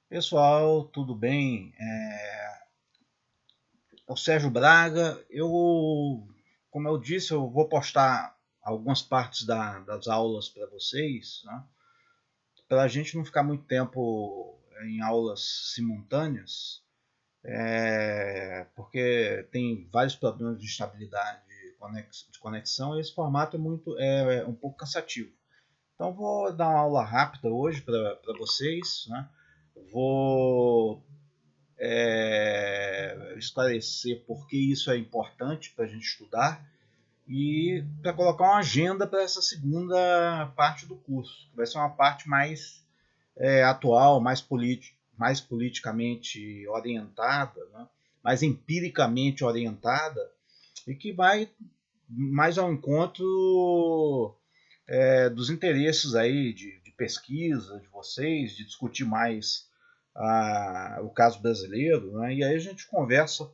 Pessoal, tudo bem? É o Sérgio Braga. Como eu disse, eu vou postar algumas partes das aulas para vocês, né? Para a gente não ficar muito tempo em aulas simultâneas, porque tem vários problemas de estabilidade de conexão e esse formato é um pouco cansativo. Então, vou dar uma aula rápida hoje para vocês, né? Vou esclarecer por que isso é importante para a gente estudar e para colocar uma agenda para essa segunda parte do curso, que vai ser uma parte mais atual, mais politicamente orientada, né? Mais empiricamente orientada e que vai mais ao encontro dos interesses aí de pesquisa de vocês, de discutir mais o caso brasileiro, né? E aí a gente conversa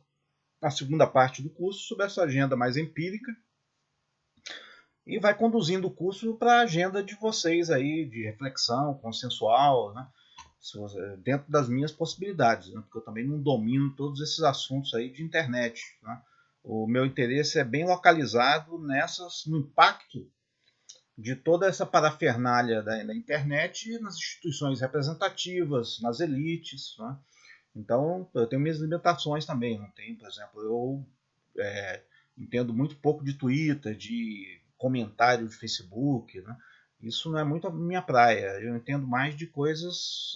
na segunda parte do curso sobre essa agenda mais empírica e vai conduzindo o curso para a agenda de vocês aí, de reflexão consensual, né? Dentro das minhas possibilidades, né? Porque eu também não domino todos esses assuntos aí de internet, né? O meu interesse é bem localizado no impacto de toda essa parafernália da internet nas instituições representativas, nas elites, né? Então, eu tenho minhas limitações também. Não tenho, por exemplo, eu entendo muito pouco de Twitter, de comentário de Facebook, né? Isso não é muito a minha praia. Eu entendo mais de coisas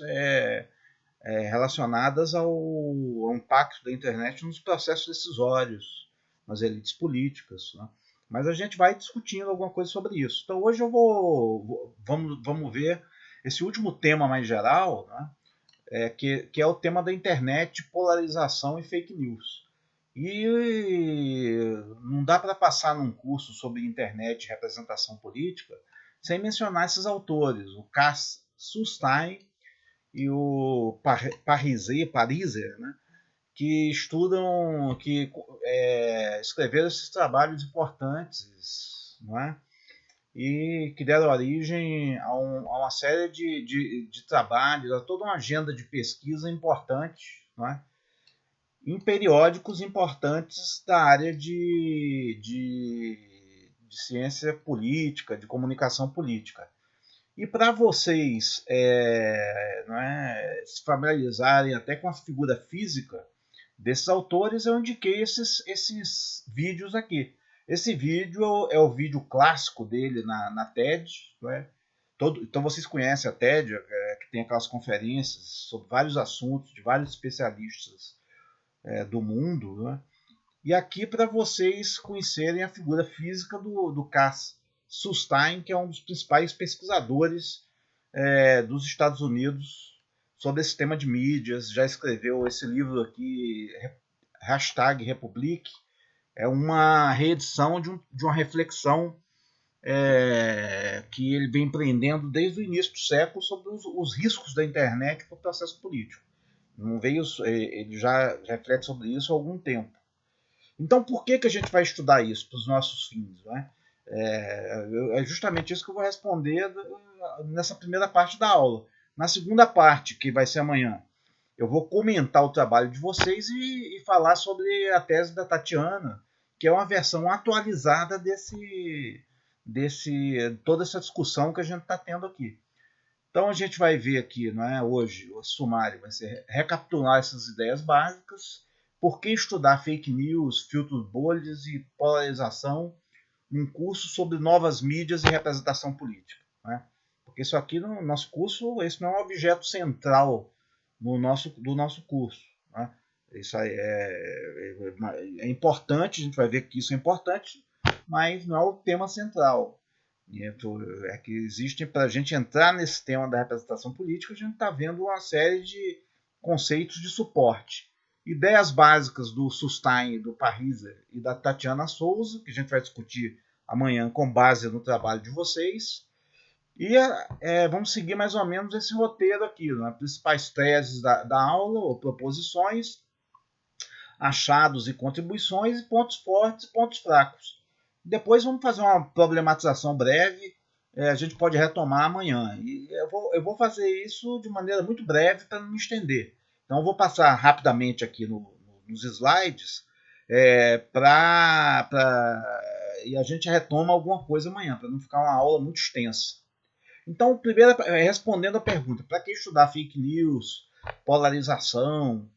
relacionadas ao impacto da internet nos processos decisórios, nas elites políticas, né? Mas a gente vai discutindo alguma coisa sobre isso. Então hoje vamos ver esse último tema mais geral, né? Que é o tema da internet, polarização e fake news. E não dá para passar num curso sobre internet e representação política sem mencionar esses autores, o Cass Sunstein e o Pariser, né, que estudam, que escreveram esses trabalhos importantes, não é? E que deram origem a uma série de trabalhos, a toda uma agenda de pesquisa importante, não é? Em periódicos importantes da área de ciência política, de comunicação política. E para vocês se familiarizarem até com a figura física desses autores, eu indiquei esses vídeos aqui. Esse vídeo é o vídeo clássico dele na TED. Né? Então vocês conhecem a TED, que tem aquelas conferências sobre vários assuntos, de vários especialistas do mundo. Né? E aqui para vocês conhecerem a figura física do Cass Sunstein, que é um dos principais pesquisadores dos Estados Unidos sobre esse tema de mídias. Já escreveu esse livro aqui, #Republic. É uma reedição de uma reflexão que ele vem empreendendo desde o início do século sobre os riscos da internet para o processo político. Não veio, ele já reflete sobre isso há algum tempo. Então, por que a gente vai estudar isso para os nossos fins? Né? É justamente isso que eu vou responder nessa primeira parte da aula. Na segunda parte, que vai ser amanhã, eu vou comentar o trabalho de vocês e falar sobre a tese da Tatiana, que é uma versão atualizada toda essa discussão que a gente está tendo aqui. Então a gente vai ver aqui, não é, hoje, o sumário vai ser recapitular essas ideias básicas, por que estudar fake news, filtros bolhas e polarização, um curso sobre novas mídias e representação política. Né? Porque isso aqui no nosso curso, esse não é um objeto central do nosso curso. Né? Isso aí é importante, a gente vai ver que isso é importante, mas não é o tema central. É que existe, para a gente entrar nesse tema da representação política, a gente está vendo uma série de conceitos de suporte. Ideias básicas do Sustain, do Pariser e da Tatiana Souza, que a gente vai discutir amanhã com base no trabalho de vocês. E vamos seguir mais ou menos esse roteiro aqui, né? Principais teses da aula, ou proposições, achados e contribuições, e pontos fortes e pontos fracos. Depois vamos fazer uma problematização breve a gente pode retomar amanhã. E eu vou fazer isso de maneira muito breve para não me estender. Então, eu vou passar rapidamente aqui nos slides e a gente retoma alguma coisa amanhã, para não ficar uma aula muito extensa. Então, primeiro, respondendo a pergunta, para que estudar fake news, polarização,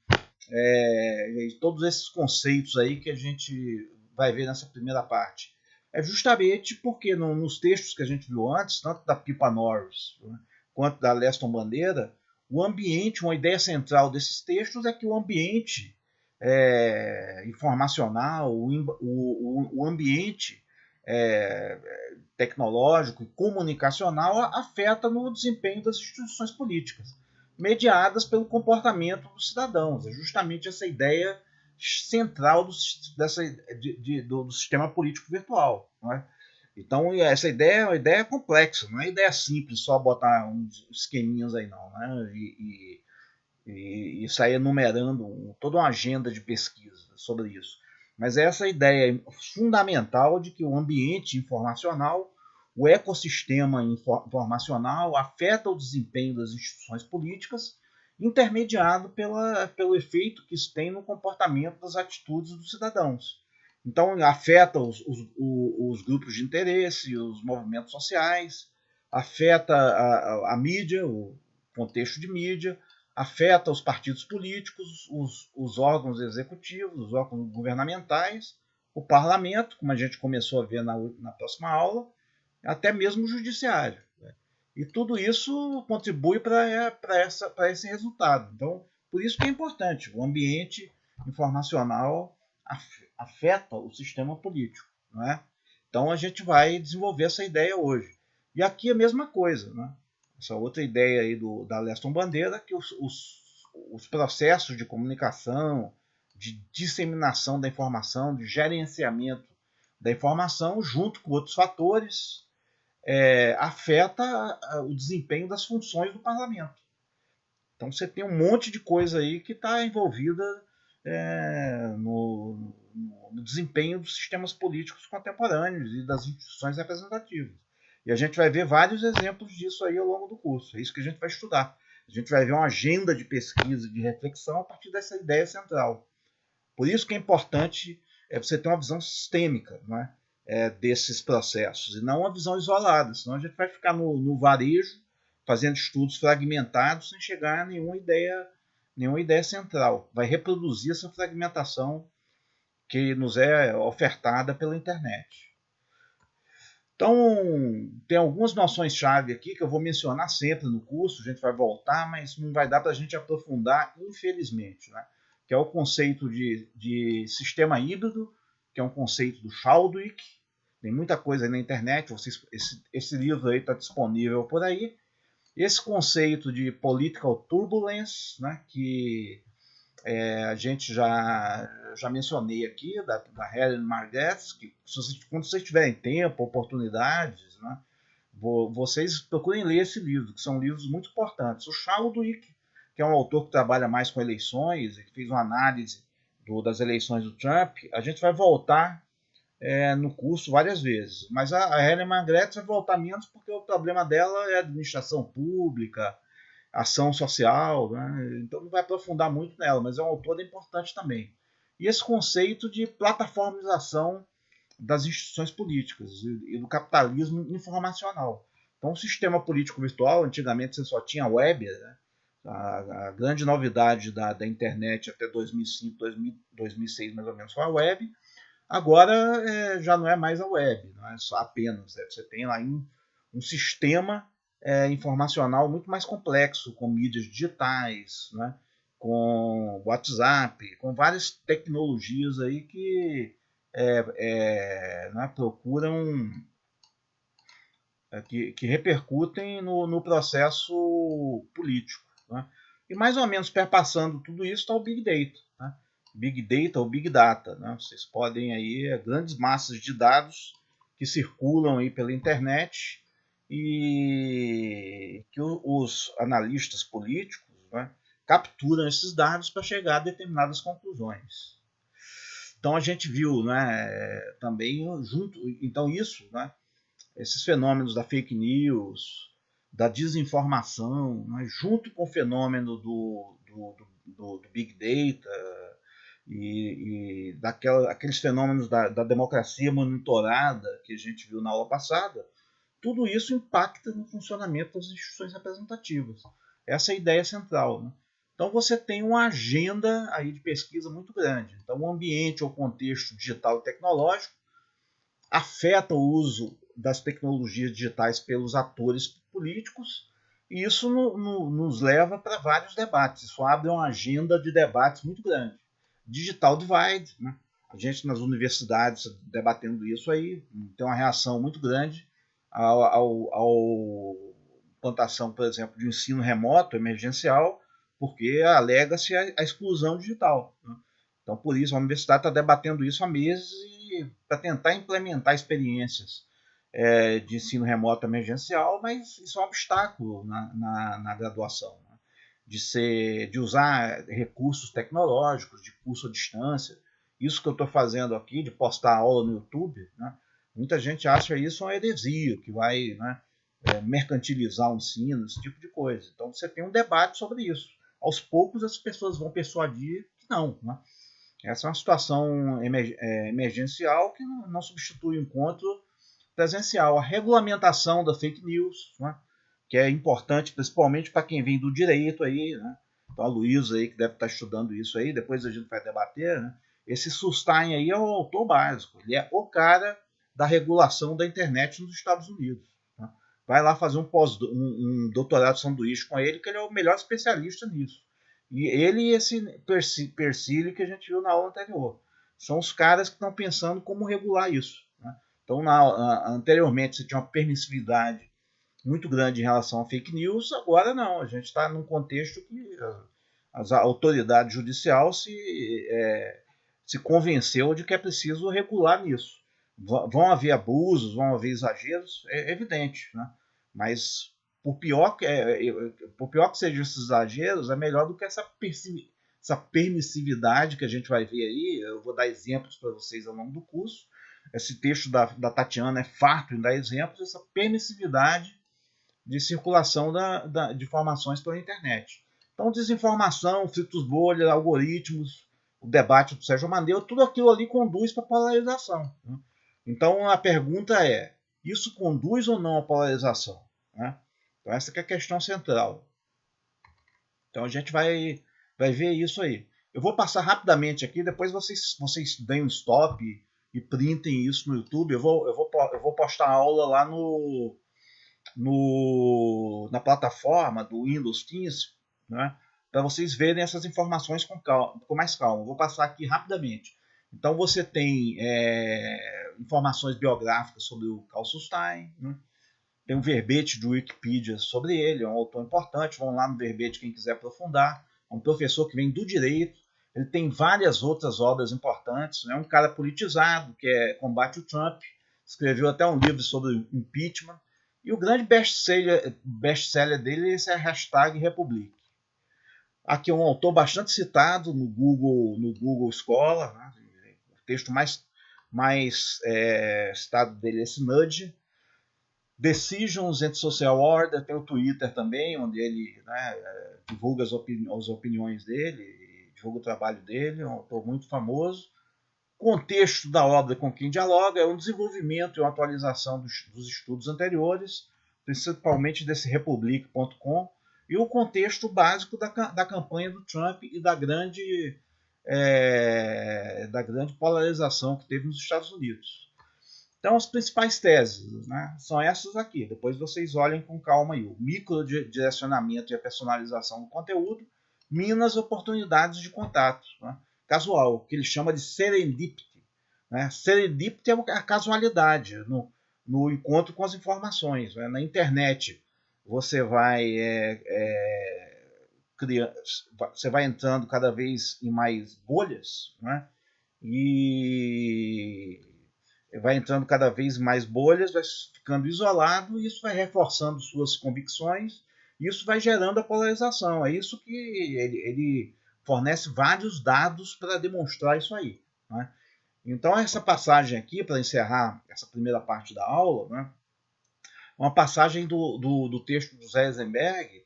e todos esses conceitos aí que a gente vai ver nessa primeira parte? É justamente porque nos textos que a gente viu antes, tanto da Pippa Norris, né, quanto da Leston Bandeira, o ambiente, uma ideia central desses textos é que o ambiente informacional, o ambiente é, tecnológico e comunicacional afeta no desempenho das instituições políticas, mediadas pelo comportamento dos cidadãos. É justamente essa ideia central do sistema político virtual. Não é? Então, essa ideia é uma ideia complexa, não é uma ideia simples, só botar uns esqueminhas aí, não. Né? E sair enumerando toda uma agenda de pesquisa sobre isso. Mas essa ideia fundamental de que o ambiente informacional, o ecossistema informacional afeta o desempenho das instituições políticas, intermediado pelo efeito que isso tem no comportamento das atitudes dos cidadãos. Então, afeta os grupos de interesse, os movimentos sociais, afeta a mídia, o contexto de mídia, afeta os partidos políticos, os órgãos executivos, os órgãos governamentais, o parlamento, como a gente começou a ver na próxima aula, até mesmo o judiciário. Né? E tudo isso contribui para esse resultado. Então, por isso que é importante. O ambiente informacional afeta o sistema político. Não é? Então, a gente vai desenvolver essa ideia hoje. E aqui a mesma coisa. Né? Essa outra ideia aí da Leston Bandeira, que os processos de comunicação, de disseminação da informação, de gerenciamento da informação, junto com outros fatores, afeta o desempenho das funções do parlamento. Então você tem um monte de coisa aí que está envolvida no desempenho dos sistemas políticos contemporâneos e das instituições representativas. E a gente vai ver vários exemplos disso aí ao longo do curso. É isso que a gente vai estudar. A gente vai ver uma agenda de pesquisa e de reflexão a partir dessa ideia central. Por isso que é importante você ter uma visão sistêmica, não é? Desses processos, e não uma visão isolada, senão a gente vai ficar no varejo, fazendo estudos fragmentados, sem chegar a nenhuma ideia central. Vai reproduzir essa fragmentação que nos é ofertada pela internet. Então, tem algumas noções-chave aqui que eu vou mencionar sempre no curso, a gente vai voltar, mas não vai dar para a gente aprofundar, infelizmente. Né? Que é o conceito de sistema híbrido, que é um conceito do Chadwick. Tem muita coisa aí na internet, esse livro aí está disponível por aí. Esse conceito de political turbulence, né, que a gente já mencionei aqui, da Helen Margetts, que quando vocês tiverem tempo, oportunidades, né, vocês procurem ler esse livro, que são livros muito importantes. O Chadwick, que é um autor que trabalha mais com eleições, que fez uma análise das eleições do Trump, a gente vai voltar no curso várias vezes. Mas a Helen Margetts vai voltar menos porque o problema dela é administração pública, ação social, né? Então não vai aprofundar muito nela, mas é um autor importante também. E esse conceito de plataformização das instituições políticas e do capitalismo informacional. Então, o sistema político virtual, antigamente você só tinha web, né? A grande novidade da internet até 2005, 2006 mais ou menos foi a web. Agora já não é mais a web, não é só apenas. Você tem lá um sistema informacional muito mais complexo, com mídias digitais, né? Com WhatsApp, com várias tecnologias aí que né, procuram, que repercutem no processo político. Né? E mais ou menos perpassando tudo isso está o Big Data. Né? Big Data ou Big Data. Né? Vocês podem aí grandes massas de dados que circulam aí pela internet e que os analistas políticos, né, capturam esses dados para chegar a determinadas conclusões. Então a gente viu, né, também junto, então isso, né, esses fenômenos da fake news, da desinformação, né, junto com o fenômeno do Big Data e aqueles fenômenos da democracia monitorada que a gente viu na aula passada, tudo isso impacta no funcionamento das instituições representativas. Essa é a ideia central. Né? Então você tem uma agenda aí de pesquisa muito grande. Então o ambiente ou contexto digital e tecnológico afeta o uso das tecnologias digitais pelos atores políticos e isso nos leva para vários debates. Isso abre uma agenda de debates muito grande. Digital divide, né? A gente nas universidades debatendo isso aí tem uma reação muito grande ao implantação, por exemplo, de ensino remoto emergencial, porque alega-se a exclusão digital. Né? Então, por isso, a universidade está debatendo isso há meses para tentar implementar experiências de ensino remoto emergencial, mas isso é um obstáculo na graduação. Né? De usar recursos tecnológicos, de curso à distância. Isso que eu estou fazendo aqui, de postar aula no YouTube, né? Muita gente acha isso uma heresia, que vai, né, mercantilizar o ensino, esse tipo de coisa. Então você tem um debate sobre isso. Aos poucos as pessoas vão persuadir que não. Né? Essa é uma situação emergencial que não substitui o encontro presencial. A regulamentação da fake news, né? Que é importante principalmente para quem vem do direito aí, né? Então a Luísa aí que deve estar estudando isso aí, depois a gente vai debater, né? Esse Sustain aí é o autor básico, ele é o cara da regulação da internet nos Estados Unidos. Né? Vai lá fazer um doutorado de sanduíche com ele, que ele é o melhor especialista nisso. E ele e esse Persili que a gente viu na aula anterior. São os caras que estão pensando como regular isso. Né? Então, anteriormente, você tinha uma permissividade muito grande em relação a fake news, agora não. A gente está num contexto que a autoridade judicial se convenceu de que é preciso regular nisso. Vão haver abusos, vão haver exageros, é evidente. Né? Mas, por pior que sejam esses exageros, é melhor do que essa permissividade que a gente vai ver aí. Eu vou dar exemplos para vocês ao longo do curso. Esse texto da Tatiana é farto em dar exemplos, essa permissividade de circulação de informações pela internet. Então, desinformação, filtros bolha, algoritmos, o debate do Sérgio Mandeu, tudo aquilo ali conduz para a polarização. Né? Então, a pergunta é, isso conduz ou não à polarização? Né? Então, essa que é a questão central. Então, a gente vai ver isso aí. Eu vou passar rapidamente aqui, depois vocês deem um stop e printem isso no YouTube. Eu vou postar a aula lá na plataforma do Windows Teams, né, para vocês verem essas informações com mais calma. Vou passar aqui rapidamente. Então você tem informações biográficas sobre o Carl Sustain, né, tem um verbete do Wikipedia sobre ele, é um autor importante, vão lá no verbete quem quiser aprofundar, é um professor que vem do direito, ele tem várias outras obras importantes, é um cara politizado, que combate o Trump, escreveu até um livro sobre impeachment, e o grande best-seller dele é a hashtag Republic. Aqui é um autor bastante citado no Google Scholar, né? O texto mais citado dele é esse Nudge. Decisions and Social Order, tem o Twitter também, onde ele, né, divulga as opiniões dele, divulga o trabalho dele, é um autor muito famoso. Contexto da obra com quem dialoga é um desenvolvimento e uma atualização dos estudos anteriores, principalmente desse Republic.com, e o contexto básico da campanha do Trump e da grande polarização que teve nos Estados Unidos. Então, as principais teses, né, são essas aqui. Depois vocês olhem com calma aí. O microdirecionamento e a personalização do conteúdo, minas oportunidades de contato. Né? Casual, que ele chama de serendipity. Né? Serendipity é a casualidade no encontro com as informações. Né? Na internet, você vai entrando cada vez em mais bolhas, né? E vai entrando cada vez mais bolhas, vai ficando isolado, e isso vai reforçando suas convicções, e isso vai gerando a polarização. É isso que ele fornece vários dados para demonstrar isso aí. Né? Então, essa passagem aqui, para encerrar essa primeira parte da aula, né, uma passagem do texto do José Eisenberg,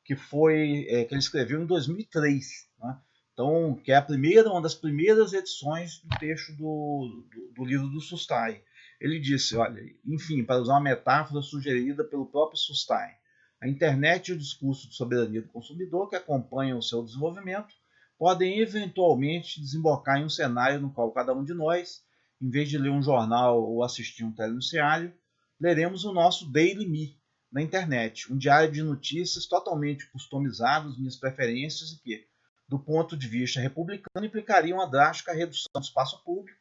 que ele escreveu em 2003, né? Então, que é uma das primeiras edições do texto do livro do Sustain. Ele disse, olha, enfim, para usar uma metáfora sugerida pelo próprio Sustain, a internet e o discurso de soberania do consumidor que acompanham o seu desenvolvimento podem eventualmente desembocar em um cenário no qual cada um de nós, em vez de ler um jornal ou assistir um telejornal, leremos o nosso Daily Me na internet, um diário de notícias totalmente customizado às minhas preferências e que, do ponto de vista republicano, implicaria uma drástica redução do espaço público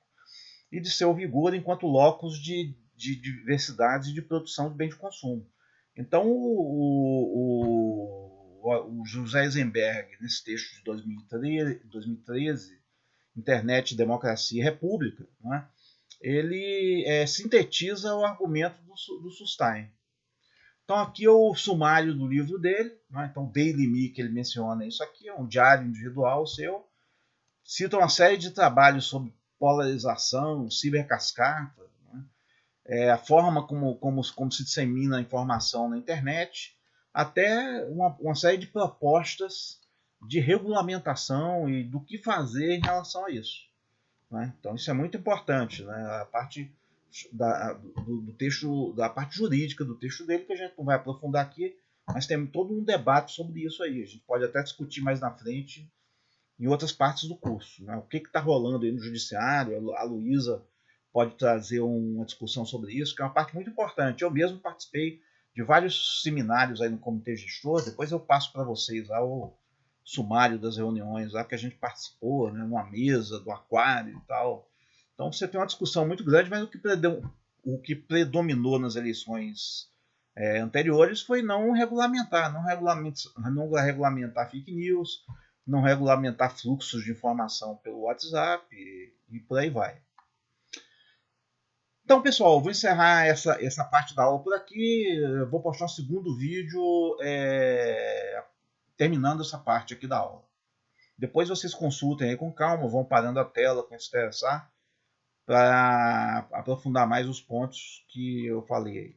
e de seu vigor enquanto locus de diversidade e de produção de bens de consumo. Então, o José Eisenberg, nesse texto de 2013 Internet, Democracia e República, né, ele sintetiza o argumento do Sustain. Então, aqui é o sumário do livro dele. Né? Então, Daily Me, que ele menciona isso aqui, é um diário individual seu. Cita uma série de trabalhos sobre polarização, cibercascata, né? A forma como se dissemina a informação na internet, até uma série de propostas de regulamentação e do que fazer em relação a isso. Né? Então, isso é muito importante. Né? A parte do texto, da parte jurídica do texto dele, que a gente não vai aprofundar aqui, mas tem todo um debate sobre isso aí. A gente pode até discutir mais na frente em outras partes do curso. Né? O que está rolando aí no judiciário, a Luísa pode trazer uma discussão sobre isso, que é uma parte muito importante. Eu mesmo participei de vários seminários aí no Comitê Gestor, depois eu passo para vocês lá o sumário das reuniões lá que a gente participou, né, numa mesa do aquário e tal. Então você tem uma discussão muito grande, mas o que predominou nas eleições anteriores foi não regulamentar fake news, não regulamentar fluxos de informação pelo WhatsApp e por aí vai. Então, pessoal, vou encerrar essa parte da aula por aqui. Eu vou postar um segundo vídeo terminando essa parte aqui da aula. Depois vocês consultem aí com calma, vão parando a tela quem se interessar, para aprofundar mais os pontos que eu falei aí.